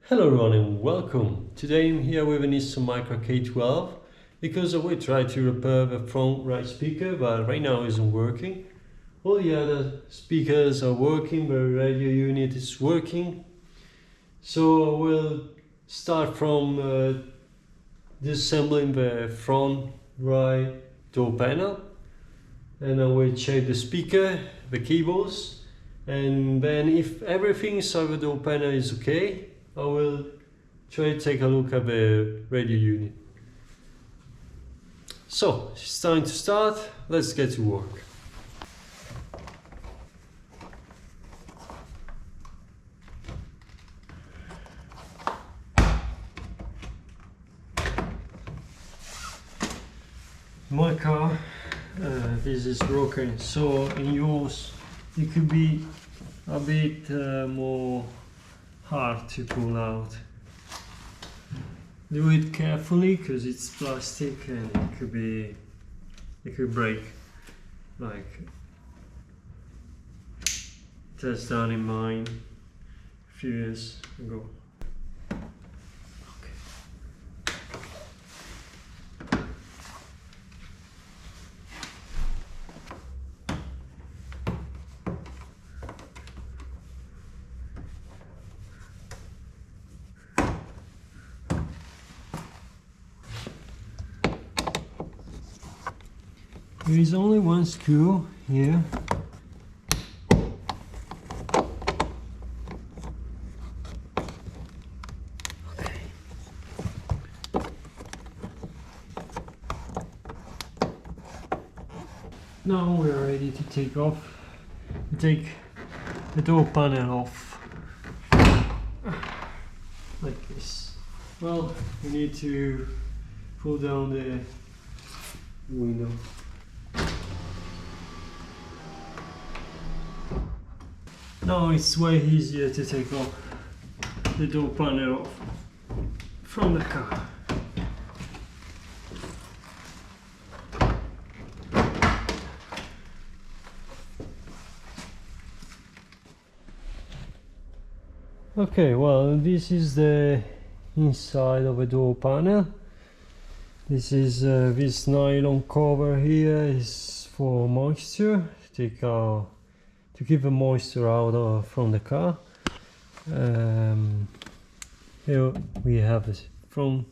Hello everyone and welcome. Today I'm here with a Nissan Micra K12 because I will try to repair the front right speaker, but right now it isn't working. All the other speakers are working, the radio unit is working. So I will start from disassembling the front right door panel, and I will check the speaker, the cables, and then if everything inside the door panel is okay, I will try to take a look at the radio unit. So it's time to start. Let's get to work. My car, this is broken, so in yours it could be a bit more hard to pull out. Do it carefully because it's plastic and it could break, like that's done in mine a few years ago. There is only one screw here. Okay. Now we're ready to take the door panel off. Like this. Well, we need to pull down the window. Now it's way easier to take off the door panel off from the car. Okay, well, this is the inside of a door panel. This is this nylon cover here is for moisture, to keep the moisture out from the car. Here we have the front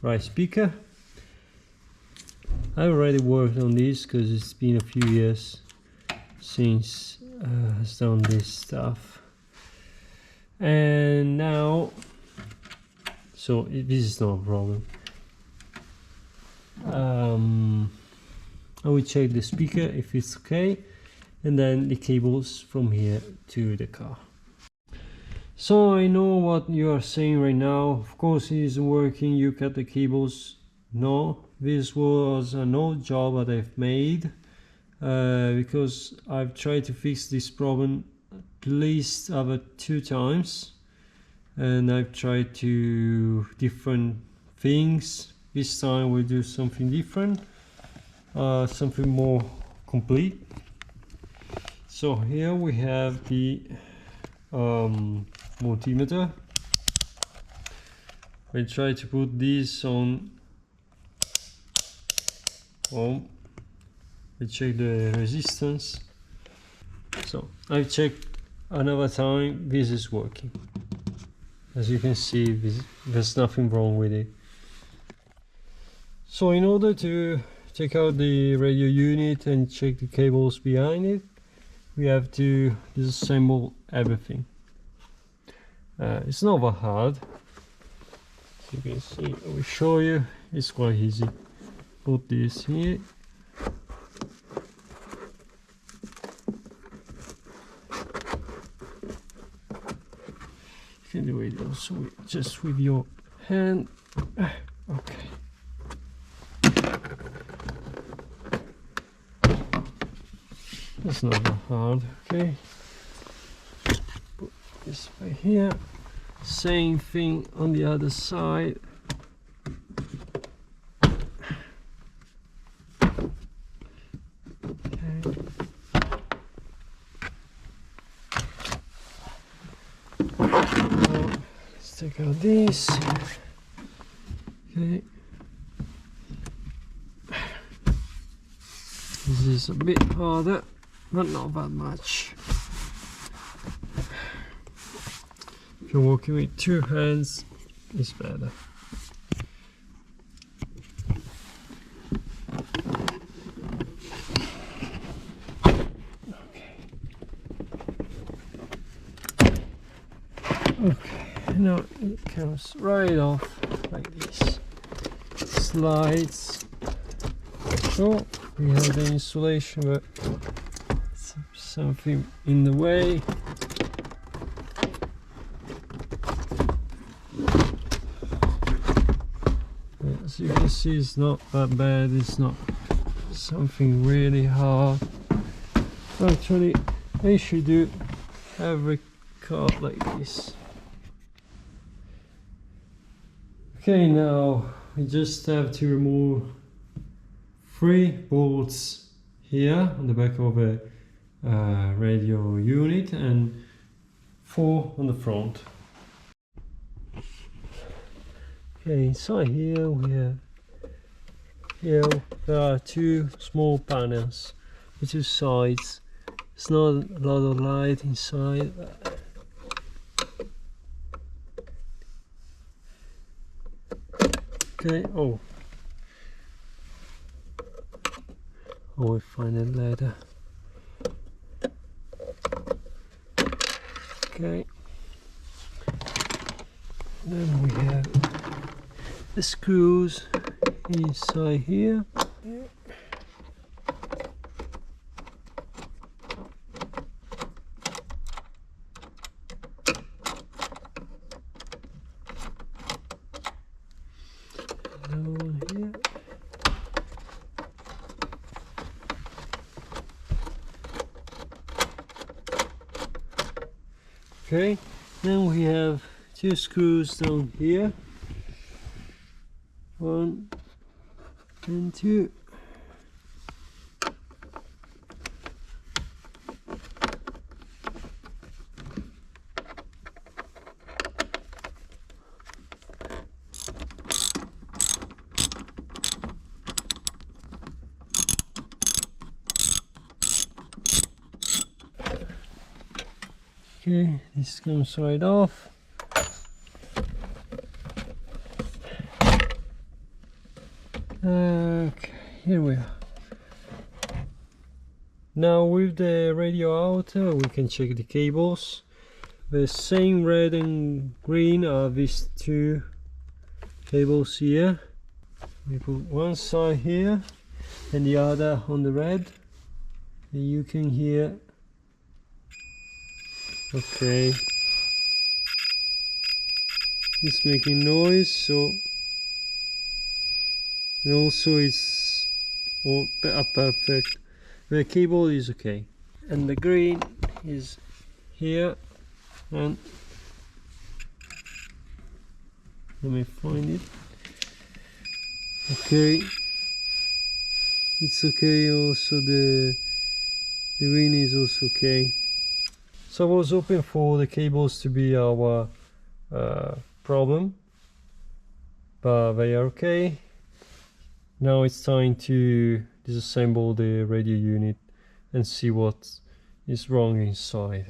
right speaker. I already worked on this because it's been a few years since I've done this stuff. And now, so this is not a problem. I will check the speaker if it's okay, and then the cables from here to the car. So I know what you are saying right now. Of course it isn't working, you cut the cables. No, this was an old job that I've made because I've tried to fix this problem at least over 2 times, and I've tried to different things. This time we'll do something different, something more complete. So here we have the multimeter. I try to put this on. We check the resistance. So I've checked another time. This is working. As you can see, there's nothing wrong with it. So in order to take out the radio unit and check the cables behind it, we have to disassemble everything. It's not that hard. As you can see, I will show you. It's quite easy. Put this here. You can do it also just with your hand. Okay. That's not that hard, okay? Put this right here. Same thing on the other side. Okay. Let's take out this. Okay. This is a bit harder, but not that much. If you're working with two hands, it's better. Okay, now it comes right off like this. Slides. So we have the insulation, but something in the way. As you can see, it's not that bad. It's not something really hard. Actually, they should do every car like this. Okay, now we just have to remove 3 bolts here on the back of a radio unit and 4 on the front. Okay, inside here we have there are 2 small panels with 2 sides. It's not a lot of light inside. Okay, oh, we find it later. Okay, then we have the screws inside here. Okay, then we have 2 screws down here, 1 and 2. Okay, this comes right off. Okay, here we are. Now with the radio out, we can check the cables. The same red and green are these 2 cables here. We put one side here and the other on the red. And you can hear. Okay, it's making noise, so, and also it's all perfect. The cable is okay, and the green is here, and let me find it. Okay, it's okay. Also the green is also okay. So I was hoping for the cables to be our problem, but they are okay. Now it's time to disassemble the radio unit and see what is wrong inside.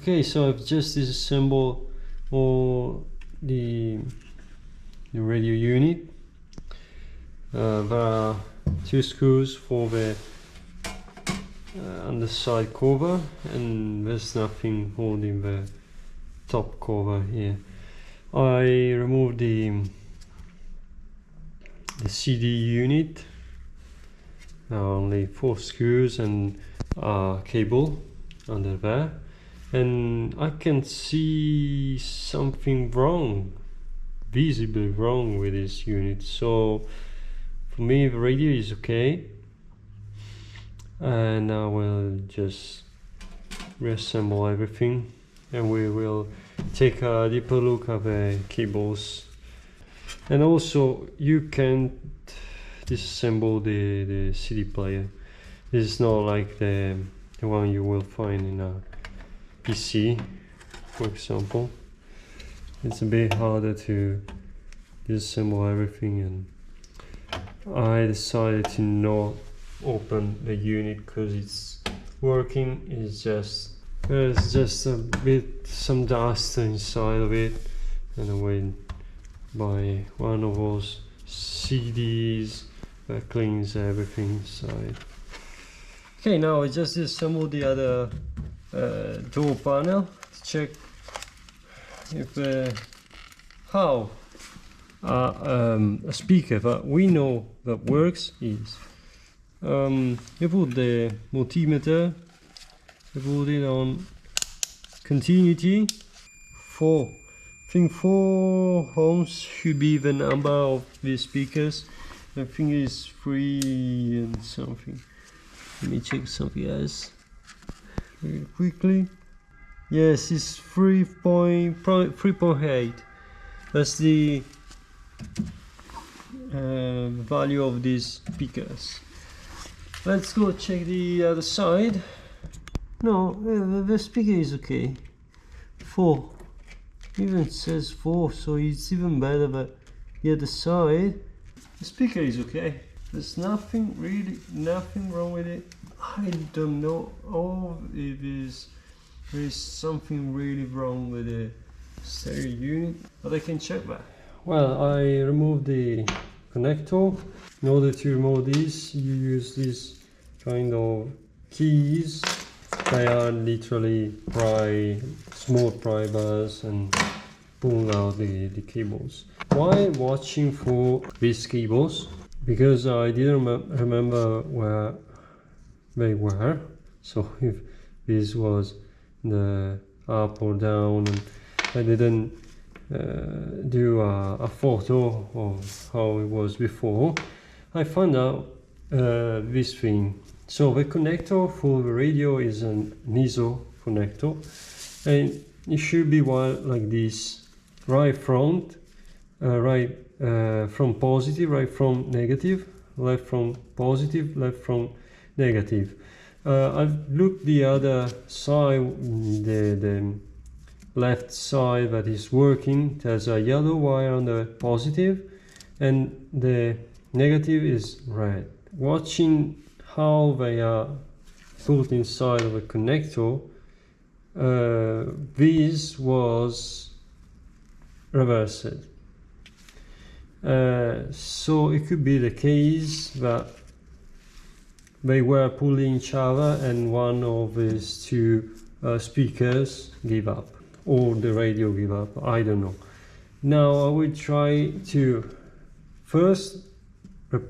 Okay, so I've just disassembled all the radio unit. There are 2 screws for the underside cover, and there's nothing holding the top cover here. I removed the CD unit. Only 4 screws and a cable under there, and I can see something wrong, visibly wrong with this unit. So for me the radio is okay, and I will just reassemble everything, and we will take a deeper look at the cables. And also you can disassemble the CD player. This is not like the one you will find in a PC, for example. It's a bit harder to disassemble everything, and I decided to not open the unit because it's working. There's just a bit some dust inside of it, and I went by one of those CDs that cleans everything inside. Okay, now I just disassembled the other door panel to check if how a speaker that we know that works is. You put the multimeter, you put it on continuity. I think 4 ohms should be the number of the speakers. I think it's 3 and something. Let me check something else really quickly. Yes, it's 3.8. That's the value of these speakers. Let's go check the other side. No, the speaker is okay. 4. Even says 4, so it's even better. But the other side, the speaker is okay. There's nothing wrong with it. I don't know if there is something really wrong with the stereo unit, but I can check that. Well, I removed the connector. In order to remove this, you use this kind of keys. They are literally small pry bars, and pull out the cables. Why watching for these cables? Because I didn't remember where they were. So if this was the up or down, and I didn't do a photo of how it was before, I found out this thing. So the connector for the radio is an ISO connector, and it should be one like this: right front, right from positive, right from negative, left from positive, left from negative. I've looked the other side, the left side that is working. There's a yellow wire on the positive, and the negative is red. Watching how they are put inside of a connector, this was reversed. So it could be the case that they were pulling each other and one of these 2 speakers gave up, or the radio gave up, I don't know. Now I will try to first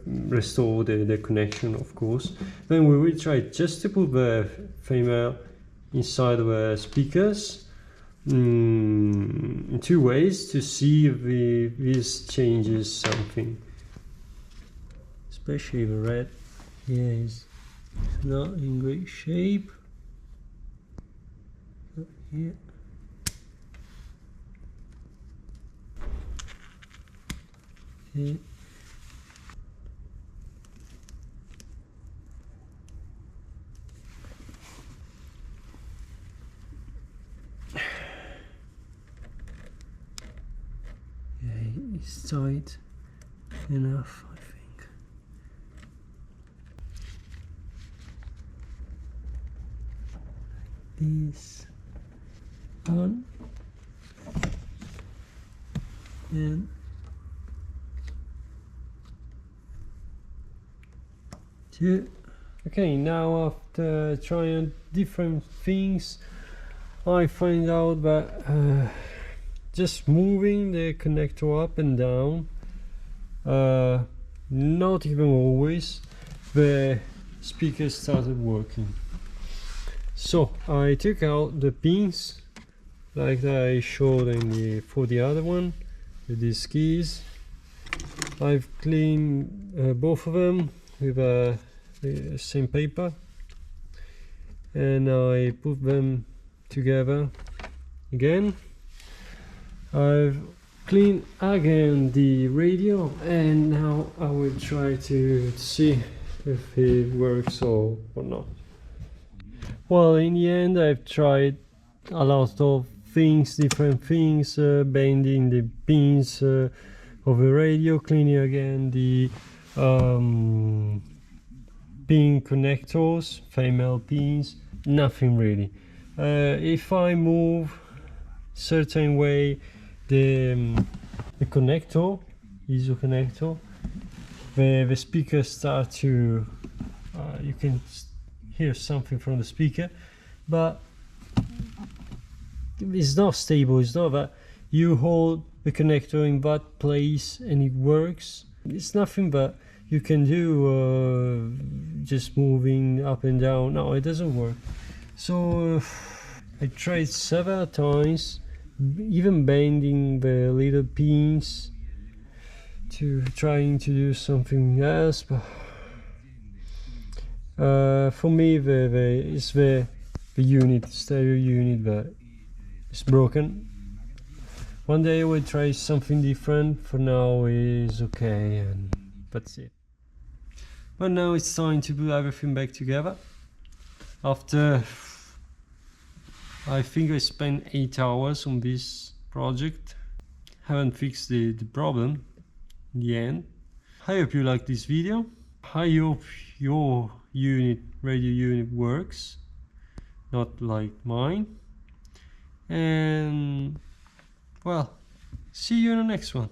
restore the connection, of course. Then we will try just to put the female inside of the speakers in 2 ways to see if this changes something. Especially the red here is not in great shape. Here. Here. It's tight enough, I think. Like this. 1 and 2. Okay, now after trying different things, I find out that just moving the connector up and down, not even always, the speaker started working. So I took out the pins like I showed for the other one with these keys. I've cleaned both of them with the same paper, and I put them together again. I've cleaned again the radio, and now I will try to see if it works or not. Well, in the end I've tried a lot of things, different things, bending the pins of the radio, cleaning again the pin connectors, female pins, nothing really. If I move certain way the connector, ISO connector, the speaker start to you can hear something from the speaker, but it's not stable. It's not that you hold the connector in that place and it works. It's nothing that you can do just moving up and down. No, it doesn't work. So I tried several times, even bending the little pins to trying to do something else, but for me it's the unit, stereo unit, that is broken. One day I will try something different. For now is okay, and that's it. But now it's time to put everything back together. After I think I spent 8 hours on this project, haven't fixed the problem in the end. I hope you like this video. I hope your radio unit works, not like mine. And well, see you in the next one.